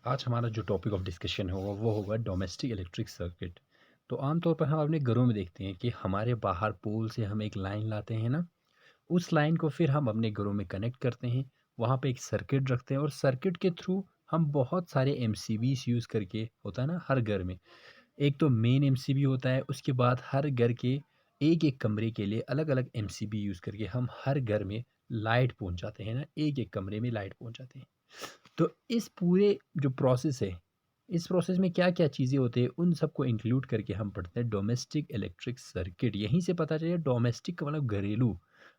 आज हमारा जो टॉपिक ऑफ डिस्कशन होगा वो होगा डोमेस्टिक इलेक्ट्रिक सर्किट। तो आमतौर पर हम अपने घरों में देखते हैं कि हमारे बाहर पोल से हम एक लाइन लाते हैं ना, उस लाइन को फिर हम अपने घरों में कनेक्ट करते हैं। वहाँ पे एक सर्किट रखते हैं और सर्किट के थ्रू हम बहुत सारे एमसीबीज यूज़ करके, होता है ना हर घर में, एक तो मेन एमसीबी होता है, उसके बाद हर घर के एक एक कमरे के लिए अलग अलग एमसीबी यूज़ करके हम हर घर में लाइट पहुँचाते हैं ना, एक एक कमरे में लाइट पहुँचाते हैं। तो इस पूरे जो प्रोसेस है, इस प्रोसेस में क्या-क्या चीज़ें होती हैं, उन सबको इंक्लूड करके हम पढ़ते हैं डोमेस्टिक इलेक्ट्रिक सर्किट। यहीं से पता चले डोमेस्टिक का मतलब घरेलू,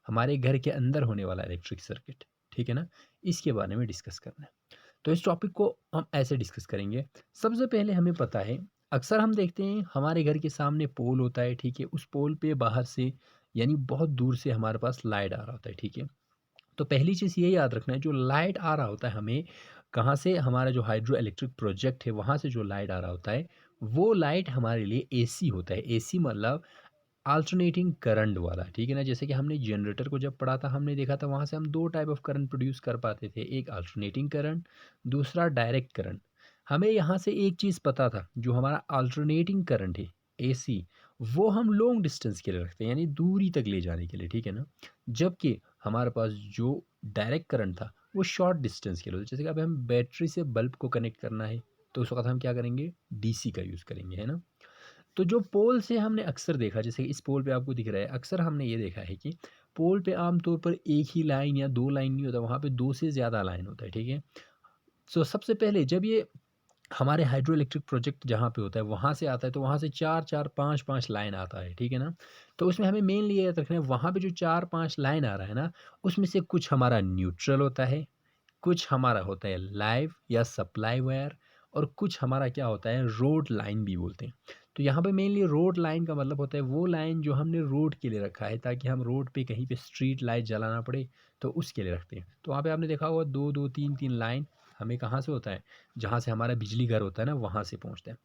हमारे घर के अंदर होने वाला इलेक्ट्रिक सर्किट, ठीक है ना? इसके बारे में डिस्कस करना है। तो इस टॉपिक को हम ऐसे डिस्कस करेंगे। सबसे पहले हमें पता है, अक्सर हम देखते हैं हमारे घर के सामने पोल होता है, ठीक है? उस पोल पे बाहर से यानी बहुत दूर से हमारे पास लाइट आ रहा होता है, ठीक है? तो पहली चीज़ ये याद रखना है, जो लाइट आ रहा होता है हमें कहाँ से, हमारा जो हाइड्रो इलेक्ट्रिक प्रोजेक्ट है वहाँ से जो लाइट आ रहा होता है, वो लाइट हमारे लिए एसी होता है। एसी मतलब अल्टरनेटिंग करंट वाला, ठीक है ना? जैसे कि हमने जनरेटर को जब पढ़ा था, हमने देखा था वहाँ से हम 2 टाइप ऑफ करंट प्रोड्यूस कर पाते थे, एक अल्टरनेटिंग करंट, दूसरा डायरेक्ट करंट। हमें यहाँ से एक चीज़ पता था, जो हमारा अल्टरनेटिंग करंट है, एसी, वो हम लॉन्ग डिस्टेंस के लिए रखते हैं, यानी दूरी तक ले जाने के लिए, ठीक है ना? जबकि हमारे पास जो डायरेक्ट करंट था, वो शॉर्ट डिस्टेंस के लिए होता है। जैसे कि अब हम बैटरी से बल्ब को कनेक्ट करना है, तो उस वक़्त हम क्या करेंगे? डीसी का यूज़ करेंगे, है ना? तो जो पोल से हमने अक्सर देखा, जैसे इस पोल पे आपको दिख रहा है, अक्सर हमने ये देखा है कि पोल पे आमतौर पर एक ही लाइन या 2 लाइन नहीं होता, वहाँ पे 2 से ज़्यादा लाइन होता है, ठीक है? सो सबसे पहले जब ये हमारे हाइड्रो इलेक्ट्रिक प्रोजेक्ट जहाँ पे होता है, वहाँ से आता है, तो वहाँ से 4-4, 5-5 लाइन आता है, ठीक है ना? तो उसमें हमें मेनली ये याद रखना है, वहाँ पे जो 4-5 लाइन आ रहा है ना, उसमें से कुछ हमारा न्यूट्रल होता है, कुछ हमारा होता है लाइव या सप्लाई वायर, और कुछ हमारा क्या होता है, रोड लाइन भी बोलते हैं। तो यहाँ पे मेनली रोड लाइन का मतलब होता है वो लाइन जो हमने रोड के लिए रखा है, ताकि हम रोड पे कहीं पे स्ट्रीट लाइट जलाना पड़े, तो उसके लिए रखते हैं। तो वहाँ पे आपने देखा होगा 2-2, 3-3 लाइन हमें कहाँ से होता है, जहाँ से हमारा बिजली घर होता है ना, वहाँ से पहुँचता है।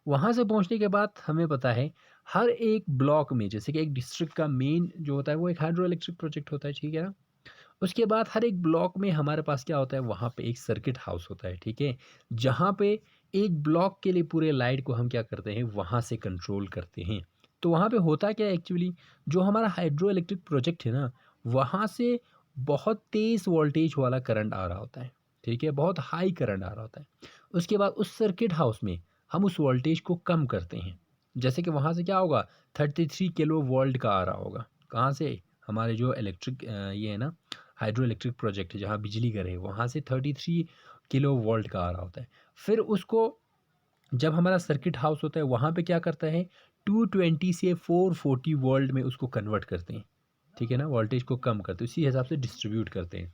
वहाँ से पहुँचने के बाद हमें पता है, हर एक ब्लॉक में, जैसे कि एक डिस्ट्रिक्ट का मेन जो होता है वो एक हाइड्रो इलेक्ट्रिक प्रोजेक्ट होता है, ठीक है ना? उसके बाद हर एक ब्लॉक में हमारे पास क्या होता है, वहाँ पे एक सर्किट हाउस होता है, ठीक है? जहाँ पे एक ब्लॉक के लिए पूरे लाइट को हम क्या करते हैं, वहाँ से कंट्रोल करते हैं। तो वहाँ पे होता क्या है एक्चुअली, जो हमारा हाइड्रो इलेक्ट्रिक प्रोजेक्ट है ना, वहाँ से बहुत तेज़ वोल्टेज वाला करंट आ रहा होता है, ठीक है? बहुत हाई करंट आ रहा होता है। उसके बाद उस सर्किट हाउस में हम उस वोल्टेज को कम करते हैं। जैसे कि वहाँ से क्या होगा, 33 किलो वोल्ट का आ रहा होगा। कहाँ से? हमारे जो इलेक्ट्रिक ये है ना, हाइड्रो इलेक्ट्रिक प्रोजेक्ट है जहाँ बिजली घर है, वहाँ से 33 किलो वोल्ट का आ रहा होता है। फिर उसको जब हमारा सर्किट हाउस होता है, वहाँ पे क्या करता है, 220 से 440 वोल्ट में उसको कन्वर्ट करते हैं, ठीक है ना? वोल्टेज को कम करते हैं, उसी हिसाब से डिस्ट्रीब्यूट करते हैं।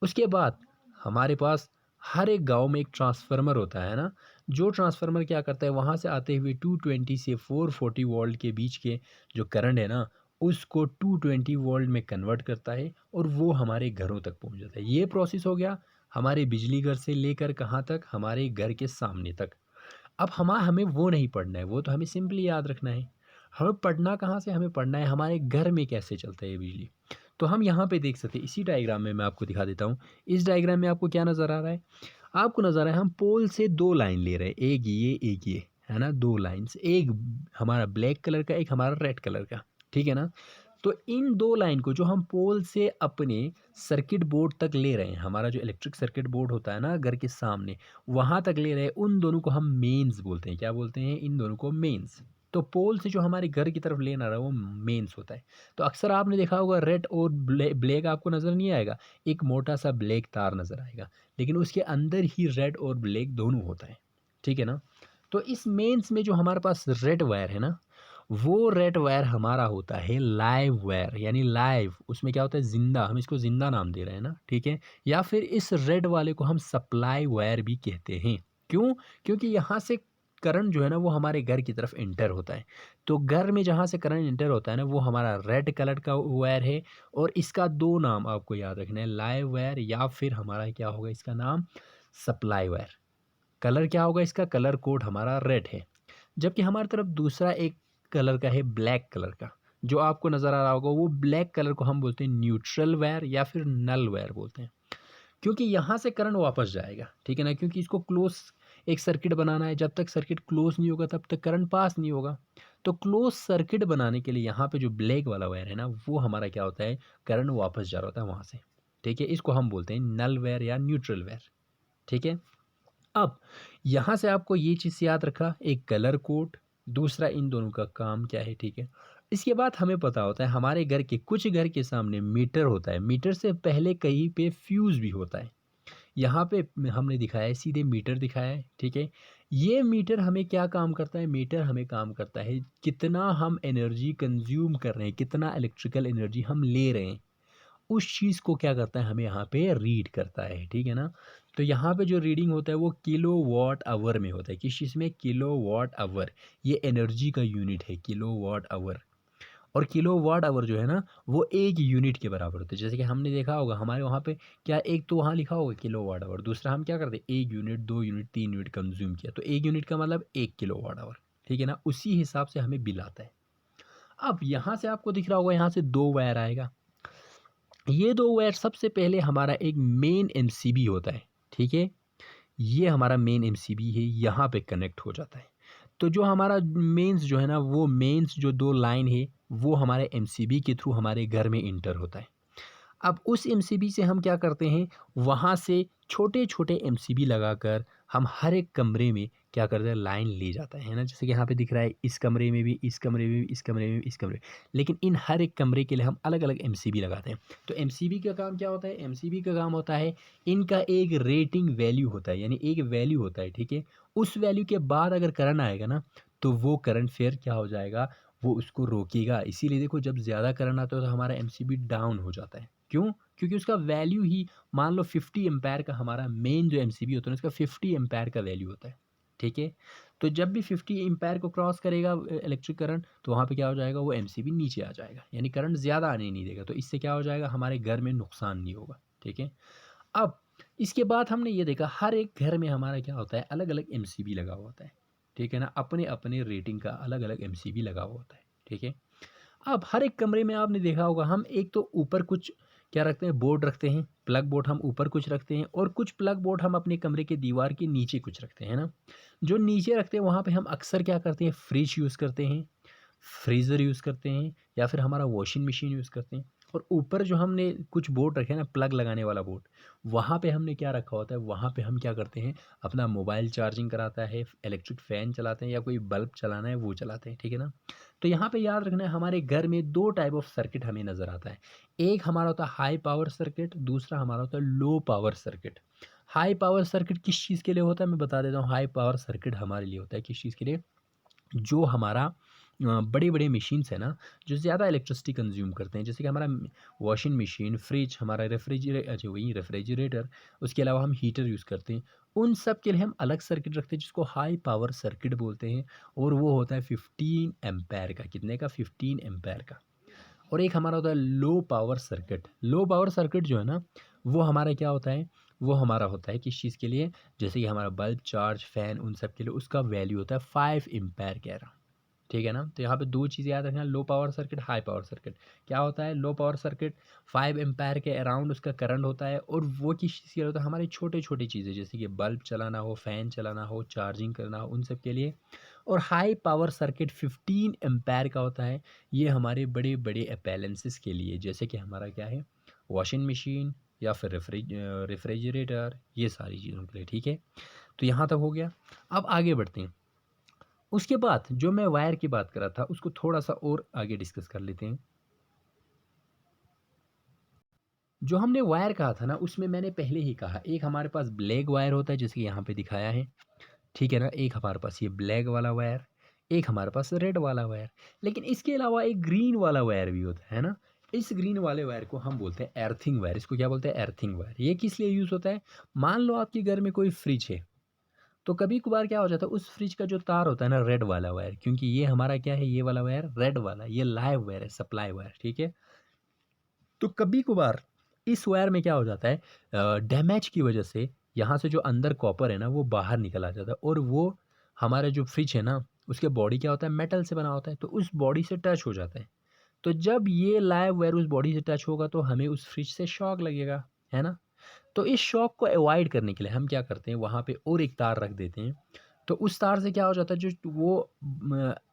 उसके बाद हमारे पास हर एक गांव में एक ट्रांसफार्मर होता है ना, जो ट्रांसफार्मर क्या करता है, वहाँ से आते हुए 220 से 440 वोल्ट के बीच के जो करंट है ना, उसको 220 वोल्ट में कन्वर्ट करता है, और वो हमारे घरों तक पहुँच जाता है। ये प्रोसेस हो गया हमारे बिजली घर से लेकर कहाँ तक, हमारे घर के सामने तक। अब हमें वो नहीं पढ़ना है, वो तो हमें सिंपली याद रखना है। हमें पढ़ना कहाँ से, हमें पढ़ना है हमारे घर में कैसे चलता है ये बिजली। तो हम यहाँ पे देख सकते हैं, इसी डायग्राम में मैं आपको दिखा देता हूँ। इस डायग्राम में आपको क्या नज़र आ रहा है? आपको नज़र आ रहा है हम पोल से 2 लाइन ले रहे हैं, एक ये, है ना? 2 लाइन्स, एक हमारा ब्लैक कलर का, एक हमारा रेड कलर का, ठीक है ना? तो इन 2 लाइन को जो हम पोल से अपने सर्किट बोर्ड तक ले रहे हैं, हमारा जो इलेक्ट्रिक सर्किट बोर्ड होता है ना घर के सामने, वहाँ तक ले रहे हैं, उन दोनों को हम मेन्स बोलते हैं। क्या बोलते हैं? इन दोनों को मेन्स। तो पोल से जो हमारे घर की तरफ लेना रहा है, वो मेन्स होता है। तो अक्सर आपने देखा होगा रेड और ब्लैक आपको नज़र नहीं आएगा, एक मोटा सा ब्लैक तार नज़र आएगा, लेकिन उसके अंदर ही रेड और ब्लैक दोनों होता है, ठीक है ना? तो इस मेंस में जो हमारे पास रेड वायर है ना, वो रेड वायर हमारा होता है लाइव वायर, यानी लाइव, उसमें क्या होता है, जिंदा, हम इसको जिंदा नाम दे रहे हैं ना, ठीक है? या फिर इस रेड वाले को हम सप्लाई वायर भी कहते हैं। क्यों? क्योंकि यहाँ से करंट जो है ना, वो हमारे घर की तरफ इंटर होता है। तो घर में जहाँ से करंट इंटर होता है ना, वो हमारा रेड कलर का वायर है, और इसका 2 नाम आपको याद रखना है, लाइव वायर, या फिर हमारा क्या होगा इसका नाम, सप्लाई वायर। कलर क्या होगा इसका, कलर कोड हमारा रेड है। जबकि हमारी तरफ दूसरा एक कलर का है, ब्लैक कलर का, जो आपको नज़र आ रहा होगा, वो ब्लैक कलर को हम बोलते हैं न्यूट्रल वायर या फिर नल वायर बोलते हैं। क्योंकि यहाँ से करंट वापस जाएगा, ठीक है ना? क्योंकि इसको क्लोज़ एक सर्किट बनाना है, जब तक सर्किट क्लोज़ नहीं होगा तब तक करंट पास नहीं होगा। तो क्लोज़ सर्किट बनाने के लिए यहाँ पे जो ब्लैक वाला वायर है ना, वो हमारा क्या होता है, करंट वापस जा रहा होता है वहाँ से, ठीक है? इसको हम बोलते हैं नल वायर या न्यूट्रल वायर, ठीक है? अब यहाँ से आपको ये चीज़ याद रखा, एक कलर कोड, दूसरा इन दोनों का काम क्या है, ठीक है? इसके बाद हमें पता होता है हमारे घर के कुछ घर के सामने मीटर होता है, मीटर से पहले कहीं पे फ्यूज़ भी होता है। यहाँ पे हमने दिखाया है, सीधे मीटर दिखाया है, ठीक है? ये मीटर हमें क्या काम करता है? मीटर हमें काम करता है कितना हम एनर्जी कंज़्यूम कर रहे हैं, कितना इलेक्ट्रिकल एनर्जी हम ले रहे हैं। उस चीज़ को क्या करता है, हमें यहाँ पे रीड करता है, ठीक है ना? तो यहाँ पे जो रीडिंग होता है वो किलोवाट आवर में होता है। किस चीज़ में? Kilowatt hour. ये एनर्जी का यूनिट है किलोवाट आवर। और किलोवाट आवर जो है ना, वो 1 यूनिट के बराबर होता है। जैसे कि हमने देखा होगा हमारे वहाँ पे क्या, एक तो वहाँ लिखा होगा किलोवाट आवर, दूसरा हम क्या करते हैं 1 यूनिट, 2 यूनिट, 3 यूनिट कंज़्यूम किया। तो 1 यूनिट का मतलब 1 किलोवाट आवर, ठीक है ना? उसी हिसाब से हमें बिल आता है। अब यहाँ से आपको दिख रहा होगा, यहाँ से 2 वायर आएगा। ये 2 वायर सबसे पहले हमारा एक मेन एमसीबी होता है, ठीक है? ये हमारा मेन एमसीबी है, यहाँ पे कनेक्ट हो जाता है। तो जो हमारा मेंस जो है ना, वो मेंस जो 2 लाइन है, वो हमारे एमसीबी के थ्रू हमारे घर में इंटर होता है। अब उस एमसीबी से हम क्या करते हैं, वहाँ से छोटे-छोटे एमसीबी लगाकर हम हर एक कमरे में क्या करते हैं, लाइन ले जाता है ना? जैसे कि यहाँ पे दिख रहा है, इस कमरे में भी, इस कमरे में भी, इस कमरे में भी, इस कमरे में। लेकिन इन हर एक कमरे के लिए हम अलग-अलग एमसीबी लगाते हैं। तो एमसीबी का काम क्या होता है? एमसीबी का काम होता है, इनका एक रेटिंग वैल्यू होता है, यानी एक वैल्यू होता है, ठीक है? उस वैल्यू के बाद अगर करंट आएगा ना, तो वो करंट फिर क्या हो जाएगा, वो उसको रोकेगा। इसीलिए देखो, जब ज़्यादा करंट आता है तो हमारा एमसीबी डाउन हो जाता है। क्यों? क्योंकि उसका वैल्यू ही, मान लो 50 एम्पेयर का हमारा मेन जो एमसीबी होता है ना, उसका 50 एम्पेयर का वैल्यू होता है, ठीक है? तो जब भी 50 एम्पेयर को क्रॉस करेगा इलेक्ट्रिक करंट, तो वहाँ पे क्या हो जाएगा, वो एमसीबी नीचे आ जाएगा, यानी करंट ज़्यादा आने नहीं देगा। तो इससे क्या हो जाएगा, हमारे घर में नुकसान नहीं होगा, ठीक है? अब इसके बाद हमने ये देखा, हर एक घर में हमारा क्या होता है, अलग-अलग एमसीबी लगा हुआ होता है, ठीक है ना? अपने-अपने रेटिंग का अलग-अलग एमसीबी लगा हुआ होता है, ठीक है? अब हर एक कमरे में आपने देखा होगा, हम एक तो ऊपर कुछ क्या रखते हैं, बोर्ड रखते हैं, प्लग बोर्ड हम ऊपर कुछ रखते हैं, और कुछ प्लग बोर्ड हम अपने कमरे के दीवार के नीचे कुछ रखते हैं, है ना? जो नीचे रखते हैं वहाँ पे हम अक्सर क्या करते हैं, फ्रिज यूज़ करते हैं, फ्रीज़र यूज़ करते हैं, या फिर हमारा वॉशिंग मशीन यूज़ करते हैं। और ऊपर जो हमने कुछ बोर्ड रखे हैं ना, प्लग लगाने वाला बोर्ड, वहाँ पे हमने क्या रखा होता है, वहाँ पे हम क्या करते हैं, अपना मोबाइल चार्जिंग कराता है, इलेक्ट्रिक फ़ैन चलाते हैं, या कोई बल्ब चलाना है वो चलाते हैं, ठीक है ना? तो यहाँ पे याद रखना है, हमारे घर में 2 टाइप ऑफ सर्किट हमें नज़र आता है। एक हमारा होता है हाई पावर सर्किट, दूसरा हमारा होता है low power circuit. High power circuit किस चीज़ के लिए होता है, मैं बता देता हूँ। हाई पावर सर्किट हमारे लिए होता है किस चीज़ के लिए, जो हमारा बड़े-बड़े मशीन्स हैं ना, जो ज़्यादा इलेक्ट्रिसिटी कंज़्यूम करते हैं, जैसे कि हमारा वॉशिंग मशीन, फ्रिज, हमारा अच्छा वही रेफ्रिजरेटर, उसके अलावा हम हीटर यूज़ करते हैं। उन सब के लिए हम अलग सर्किट रखते हैं, जिसको हाई पावर सर्किट बोलते हैं, और वो होता है 15 एम्पेयर का। कितने का? 15 एम्पेयर का। और एक हमारा होता है low power circuit. Low power circuit जो है ना, वो हमारा क्या होता है, वो हमारा होता है किस चीज़ के लिए, जैसे कि हमारा बल्ब, चार्ज, फ़ैन, उन सब के लिए उसका वैल्यू होता है 5 एम्पेयर कह रहा हूँ। ठीक है ना? तो यहाँ पे 2 चीज़ याद रखना, low power circuit, high power circuit. क्या होता है लो पावर सर्किट? 5 एम्पायर के अराउंड उसका करंट होता है, और वो किस चीज़ के लिए होता है? हमारी छोटे-छोटी चीज़ें, जैसे कि बल्ब चलाना हो, फ़ैन चलाना हो, चार्जिंग करना हो, उन सब के लिए। और हाई पावर सर्किट 15 एम्पायर का होता है, ये हमारे बड़े-बड़े अप्लायंसेस के लिए, जैसे कि हमारा क्या है, वॉशिंग मशीन, या फिर रेफ्रिजरेटर, ये सारी चीज़ों के लिए, ठीक है? तो यहाँ तक हो गया। अब आगे बढ़ते हैं। उसके बाद जो मैं वायर की बात कर रहा था, उसको थोड़ा-सा और आगे डिस्कस कर लेते हैं। जो हमने वायर कहा था ना, उसमें मैंने पहले ही कहा, एक हमारे पास ब्लैक वायर होता है, जैसे कि यहाँ पे दिखाया है, ठीक है ना? एक हमारे पास ये ब्लैक वाला वायर, एक हमारे पास रेड वाला वायर। लेकिन इसके अलावा एक ग्रीन वाला वायर भी होता है ना? इस ग्रीन वाले वायर को हम बोलते हैं अर्थिंग वायर। इसको क्या बोलते हैं? Earthing wire. ये किस लिए यूज़ होता है? मान लो आपके घर में कोई फ्रिज है, तो कभी-कभार क्या हो जाता है, उस फ्रिज का जो तार होता है ना, रेड वाला वायर, क्योंकि ये हमारा क्या है, ये वाला वायर रेड वाला, ये लाइव वायर है, सप्लाई वायर, ठीक है? तो कभी-कभार इस वायर में क्या हो जाता है, डैमेज की वजह से यहाँ से जो अंदर कॉपर है ना, वो बाहर निकल आ जाता है, और वो हमारा जो फ्रिज है ना, उसके बॉडी क्या होता है, मेटल से बना होता है, तो उस बॉडी से टच हो जाता है। तो जब ये लाइव वायर उस बॉडी से टच होगा, तो हमें उस फ्रिज से शॉक लगेगा, है ना? तो इस शॉक को अवॉइड करने के लिए हम क्या करते हैं, वहाँ पे और एक तार रख देते हैं। तो उस तार से क्या हो जाता है, जो वो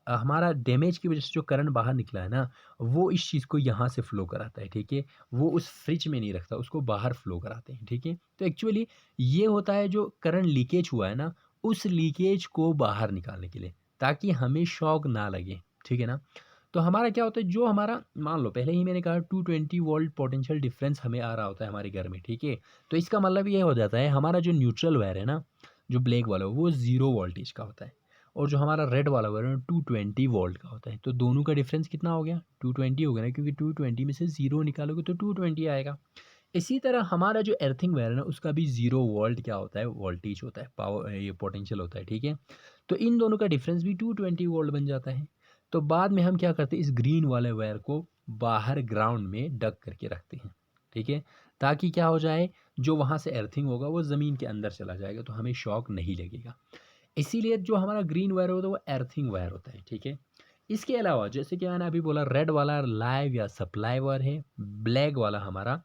हमारा डैमेज की वज़ह से जो करंट बाहर निकला है ना, वो इस चीज़ को यहाँ से फ्लो कराता है, ठीक है? वो उस फ्रिज में नहीं रखता, उसको बाहर फ्लो कराते हैं, ठीक है? तो एक्चुअली ये होता है जो करंट लीकेज हुआ है ना, उस लीकेज को बाहर निकालने के लिए, ताकि हमें शॉक ना लगे, ठीक है ना? तो हमारा क्या होता है, जो हमारा मान लो पहले ही मैंने कहा 220 वोल्ट पोटेंशियल डिफरेंस हमें आ रहा होता है हमारे घर में, ठीक है? तो इसका मतलब ये हो जाता है, हमारा जो न्यूट्रल वायर है ना, जो ब्लैक वाला वो 0 वोल्टेज का होता है, और जो हमारा रेड वाला वायर है 220 वोल्ट का होता है। तो दोनों का डिफरेंस कितना हो गया? 220 हो गया ना, क्योंकि 220 में से 0 निकालोगे तो 220 आएगा। इसी तरह हमारा जो एर्थिंग वायर है ना, उसका भी 0 वोल्ट क्या होता है? वोल्टेज होता है, पावर ये पोटेंशियल होता है, ठीक है? तो इन दोनों का डिफरेंस भी 220 वोल्ट बन जाता है। तो बाद में हम क्या करते हैं, इस ग्रीन वाले वायर को बाहर ग्राउंड में डग करके रखते हैं, ठीक है? ताकि क्या हो जाए, जो वहाँ से अर्थिंग होगा वो ज़मीन के अंदर चला जाएगा, तो हमें शॉक नहीं लगेगा। इसीलिए जो हमारा ग्रीन वायर होता है वो अर्थिंग वायर होता है, ठीक है? इसके अलावा जैसे कि मैंने अभी बोला, रेड वाला लाइव या सप्लाई वायर है, ब्लैक वाला हमारा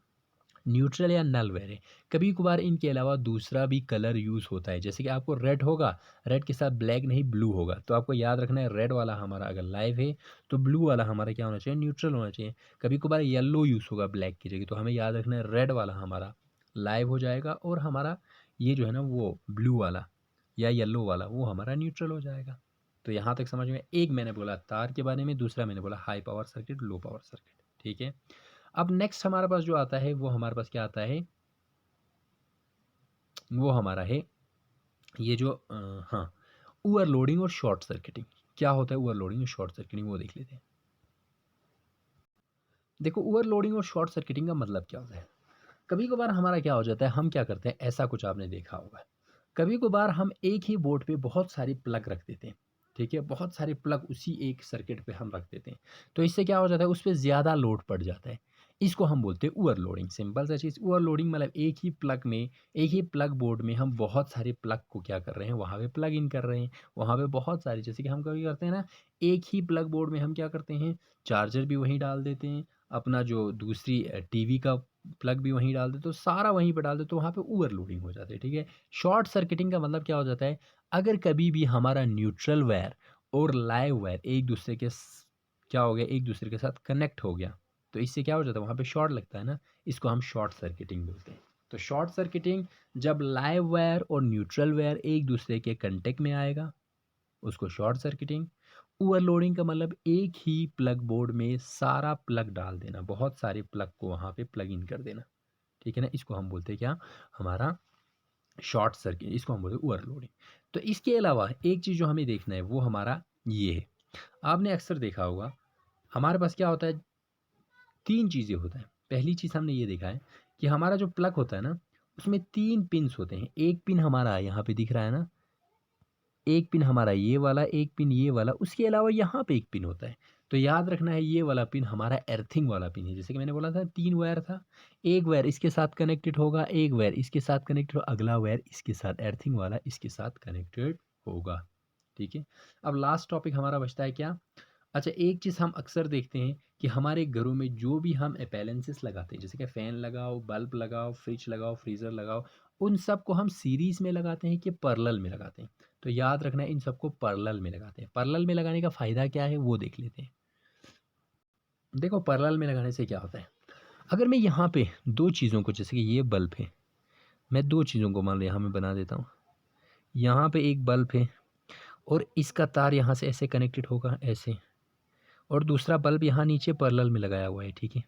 न्यूट्रल या नल वायर है। कभी कभार इनके अलावा दूसरा भी कलर यूज़ होता है, जैसे कि आपको रेड होगा, रेड के साथ ब्लैक नहीं ब्लू होगा, तो आपको याद रखना है रेड वाला हमारा अगर लाइव है, तो ब्लू वाला हमारा क्या होना चाहिए? न्यूट्रल होना चाहिए। कभी कभार येलो यूज़ होगा ब्लैक की जगह, तो हमें याद रखना है रेड वाला हमारा लाइव हो जाएगा, और हमारा ये जो है ना वो ब्लू वाला या येलो वाला वो हमारा न्यूट्रल हो जाएगा। तो यहाँ तक समझ में, एक मैंने बोला तार के बारे में, दूसरा मैंने बोला high power circuit, low power circuit, ठीक है? अब नेक्स्ट हमारे पास जो आता है, वो हमारे पास क्या आता है, वो हमारा है ये जो हाँ, ओवरलोडिंग और शॉर्ट सर्किटिंग। क्या होता है ओवरलोडिंग और शॉर्ट सर्किटिंग, वो देख लेते हैं। देखो, ओवरलोडिंग और शॉर्ट सर्किटिंग का मतलब क्या होता है? कभी कभार हमारा क्या हो जाता है, हम क्या करते हैं, ऐसा कुछ आपने देखा होगा, कभी कभार हम एक ही बोर्ड पे बहुत सारी प्लग रख देते हैं, ठीक है? बहुत सारे प्लग उसी एक सर्किट पे हम रख देते हैं, तो इससे क्या हो जाता है, उस पर ज़्यादा लोड पड़ जाता है। इसको हम बोलते हैं ओवरलोडिंग। सिंपल सा चीज़, ओवरलोडिंग मतलब एक ही प्लग में, एक ही प्लग बोर्ड में हम बहुत सारे प्लग को क्या कर रहे हैं, वहाँ पे प्लग इन कर रहे हैं। वहाँ पे बहुत सारी, जैसे कि हम कभी करते हैं ना, एक ही प्लग बोर्ड में हम क्या करते हैं, चार्जर भी वहीं डाल देते हैं, अपना जो दूसरी टीवी का प्लग भी वहीं डाल दे, तो सारा वहीं पे डाल दे, तो वहाँ पे ओवरलोडिंग हो जाती है, ठीक है? शॉर्ट सर्किटिंग का मतलब क्या हो जाता है, अगर कभी भी हमारा न्यूट्रल वायर और लाइव वायर एक दूसरे के क्या हो गया, एक दूसरे के साथ कनेक्ट हो गया, तो इससे क्या हो जाता है, वहाँ पे शॉर्ट लगता है ना, इसको हम शॉर्ट सर्किटिंग बोलते हैं। तो शॉर्ट सर्किटिंग, जब लाइव वायर और न्यूट्रल वायर एक दूसरे के कंटेक्ट में आएगा, उसको शॉर्ट सर्किटिंग। ओवरलोडिंग का मतलब एक ही प्लग बोर्ड में सारा प्लग डाल देना, बहुत सारे प्लग को वहाँ पे प्लग इन कर देना, ठीक है ना? इसको हम बोलते हैं क्या, हमारा शॉर्ट सर्किट, इसको हम बोलते हैं ओवरलोडिंग। तो इसके अलावा एक चीज़ जो हमें देखना है, वो हमारा ये है, आपने अक्सर देखा होगा, हमारे पास क्या होता है, तीन चीज़ें होता है। पहली चीज़ हमने ये देखा है कि हमारा जो प्लग होता है ना, उसमें तीन पिन्स होते हैं। एक पिन हमारा यहाँ पे दिख रहा है ना, एक पिन हमारा ये वाला, एक पिन ये वाला, उसके अलावा यहाँ पे एक पिन होता है। तो याद रखना है, ये वाला पिन हमारा अर्थिंग वाला पिन है। जैसे कि मैंने बोला था 3 वायर था, एक वायर इसके साथ कनेक्टेड होगा, एक वायर इसके साथ कनेक्टेड हो, अगला वायर इसके साथ, अर्थिंग वाला इसके साथ कनेक्टेड होगा, ठीक है? अब लास्ट टॉपिक हमारा बचता है क्या? अच्छा, एक चीज़ हम अक्सर देखते हैं कि हमारे घरों में जो भी हम अप्लायंसेस लगाते हैं, जैसे कि फ़ैन लगाओ, बल्ब लगाओ, फ्रिज लगाओ, फ्रीज़र लगाओ, उन सब को हम सीरीज़ में लगाते हैं कि पैरेलल में लगाते हैं? तो याद रखना है, इन सबको पैरेलल में लगाते हैं। पैरेलल में लगाने का फ़ायदा क्या है, वो देख लेते हैं। देखो, पैरेलल में लगाने से क्या होता है, अगर मैं यहाँ पे 2 चीज़ों को, जैसे कि ये बल्ब है, मैं 2 चीज़ों को मान लो यहाँ मैं बना देता हूँ। यहाँ पे एक बल्ब है, और इसका तार यहाँ से ऐसे कनेक्टेड होगा, ऐसे, और दूसरा बल्ब यहाँ नीचे पैरेलल में लगाया हुआ है, ठीक है?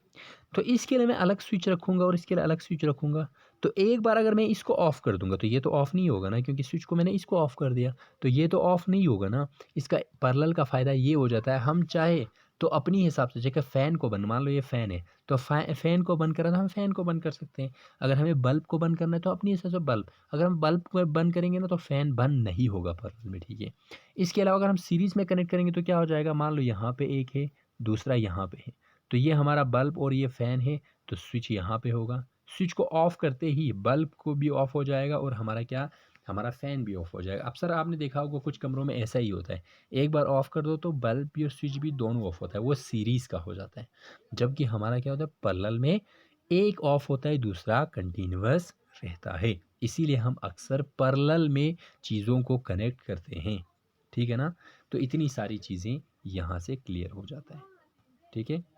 तो इसके लिए मैं अलग स्विच रखूँगा और इसके लिए अलग स्विच रखूँगा। तो एक बार अगर मैं इसको ऑफ़ कर दूँगा, तो ये तो ऑफ़ नहीं होगा ना, क्योंकि स्विच को मैंने इसको ऑफ़ कर दिया, तो ये तो ऑफ़ नहीं होगा ना। इसका पैरेलल का फ़ायदा ये हो जाता है, हम चाहे तो अपनी हिसाब से, जैसे फ़ैन को बंद, मान लो ये फ़ैन है, तो फ़ैन को बंद करना है तो हम फ़ैन को बंद कर सकते हैं। अगर हमें बल्ब को बंद करना है तो अपनी हिसाब से बल्ब, अगर हम बल्ब को बंद करेंगे ना, तो फ़ैन बंद नहीं होगा पैरेलल में, ठीक है? इसके अलावा अगर हम सीरीज़ में कनेक्ट करेंगे तो क्या हो जाएगा, मान लो यहाँ पे एक है, दूसरा यहाँ पे है, तो ये हमारा बल्ब और ये फ़ैन है, तो स्विच यहाँ पे होगा। स्विच को ऑफ करते ही बल्ब को भी ऑफ हो जाएगा, और हमारा क्या, हमारा फ़ैन भी ऑफ हो जाएगा। अक्सर आपने देखा होगा कुछ कमरों में ऐसा ही होता है, एक बार ऑफ कर दो तो बल्ब भी और स्विच भी दोनों ऑफ होता है, वो सीरीज़ का हो जाता है। जबकि हमारा क्या होता है, पैरेलल में एक ऑफ होता है, दूसरा कंटीन्यूअस रहता है। इसीलिए हम अक्सर पैरेलल में चीज़ों को कनेक्ट करते हैं। ठीक है ना? तो इतनी सारी चीज़ें यहाँ से क्लियर हो जाता है। ठीक है?